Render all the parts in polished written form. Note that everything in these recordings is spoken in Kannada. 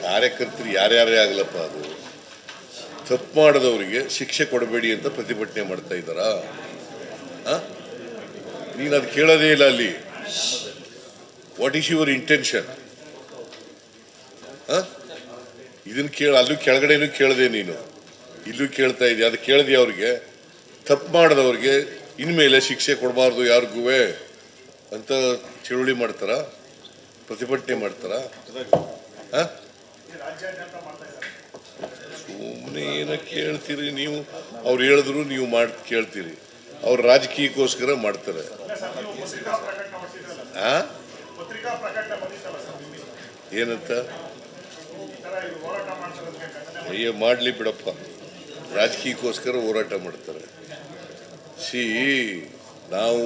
ಕಾರ್ಯಕರ್ತರು ಯಾರ್ಯಾರೇ ಆಗ್ಲಪ್ಪ, ಅದು ತಪ್ಪು ಮಾಡದವರಿಗೆ ಶಿಕ್ಷೆ ಕೊಡಬೇಡಿ ಅಂತ ಪ್ರತಿಭಟನೆ ಮಾಡ್ತಾ ಇದ್ದಾರಾ? ನೀನು ಅದು ಕೇಳೋದೇ ಇಲ್ಲ ಅಲ್ಲಿ. What is your intention? ಇದನ್ನು ಅಲ್ಲೂ ಕೆಳಗಡೆನೂ ಕೇಳದೆ, ನೀನು ಇಲ್ಲೂ ಕೇಳ್ತಾ ಇದೆಯಾ? ಅದು ಕೇಳದೆ ಅವ್ರಿಗೆ ತಪ್ಪು ಮಾಡದವ್ರಿಗೆ ಇನ್ಮೇಲೆ ಶಿಕ್ಷೆ ಕೊಡಬಾರ್ದು ಯಾರಿಗೂ ಅಂತ ಚಳುವಳಿ ಮಾಡ್ತಾರ, ಪ್ರತಿಭಟನೆ ಮಾಡ್ತಾರ? ಸುಮ್ಮನೆ ಏನೋ ಕೇಳ್ತೀರಿ ನೀವು. ಅವ್ರು ಹೇಳಿದ್ರು ನೀವು ಕೇಳ್ತೀರಿ. ಅವ್ರು ರಾಜಕೀಯಕ್ಕೋಸ್ಕರ ಮಾಡ್ತಾರೆ. ಏನಂತ? ಅಯ್ಯೋ, ಮಾಡಲಿ ಬಿಡಪ್ಪ, ರಾಜಕೀಯಕ್ಕೋಸ್ಕರ ಹೋರಾಟ ಮಾಡ್ತಾರೆ. ನಾವು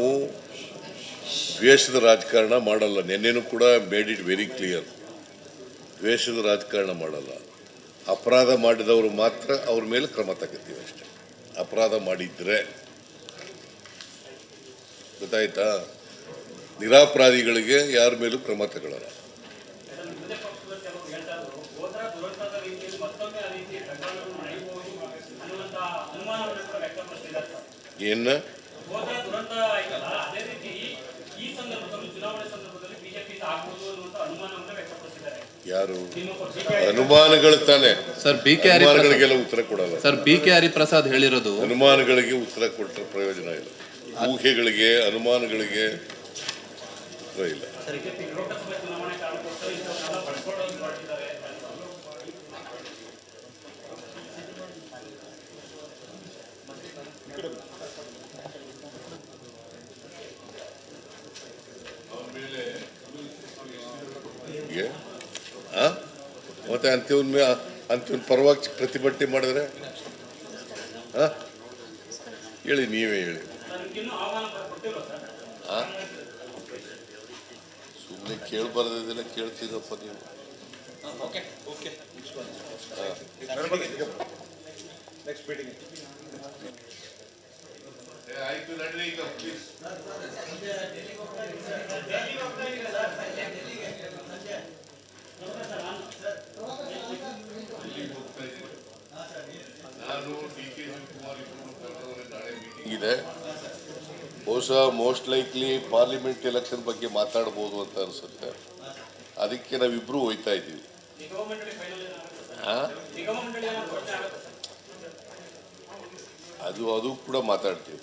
ದ್ವೇಷದ ರಾಜಕಾರಣ ಮಾಡಲ್ಲ. ನಿನ್ನೆನೂ ಕೂಡ ಮೇಡ್ ಇಟ್ ವೆರಿ ಕ್ಲಿಯರ್. ದ್ವೇಷದ ರಾಜಕಾರಣ ಮಾಡಲ್ಲ. ಅಪರಾಧ ಮಾಡಿದವರು ಮಾತ್ರ ಅವ್ರ ಮೇಲೆ ಕ್ರಮ ತಗೋತೀವಿ ಅಷ್ಟೇ. ಅಪರಾಧ ಮಾಡಿದ್ರೆ ಗೊತ್ತಾಯ್ತಾ? ನಿರಪರಾಧಿಗಳಿಗೆ ಯಾರ ಮೇಲೂ ಕ್ರಮ ತಗೊಳ್ಳಲ್ಲ. ಏನ ಯಾರು ಅನುಮಾನಗಳು ತಾನೆ ಸರ್? ಅನುಮಾನಗಳಿಗೆಲ್ಲ ಉತ್ತರ ಕೊಡಲ್ಲ ಸರ್. BK ಹರಿಪ್ರಸಾದ್ ಹೇಳಿರೋದು ಅನುಮಾನಗಳಿಗೆ ಉತ್ತರ ಕೊಟ್ಟರೆ ಪ್ರಯೋಜನ ಇಲ್ಲ. ಊಹೆಗಳಿಗೆ, ಅನುಮಾನಗಳಿಗೆ ಉತ್ತರ ಇಲ್ಲ. ಮತ್ತೆ ಅಂತಿಮ ಪರವಾಗಿ ಪ್ರತಿಭಟನೆ ಮಾಡಿದ್ರೆ ಹೇಳಿ, ನೀವೇ ಹೇಳಿ. ಸುಮ್ಮನೆ ಕೇಳಬಾರ್ದಿಲ್ಲ, ಕೇಳ್ತಿದ್ದಪ್ಪ ನೀವು. ಆಯ್ತು, ನಡ್ರಿ ಈಗ ಪ್ಲೀಸ್. ಇದೆ ಬಹುಶಃ ಮೋಸ್ಟ್ ಲೈಕ್ಲಿ ಪಾರ್ಲಿಮೆಂಟ್ ಎಲೆಕ್ಷನ್ ಬಗ್ಗೆ ಮಾತಾಡ್ಬೋದು ಅಂತ ಅನ್ಸುತ್ತೆ. ಅದಕ್ಕೆ ನಾವಿಬ್ರು ಹೋಯ್ತಾ ಇದ್ದೀವಿ. ಅದು ಕೂಡ ಮಾತಾಡ್ತೀವಿ.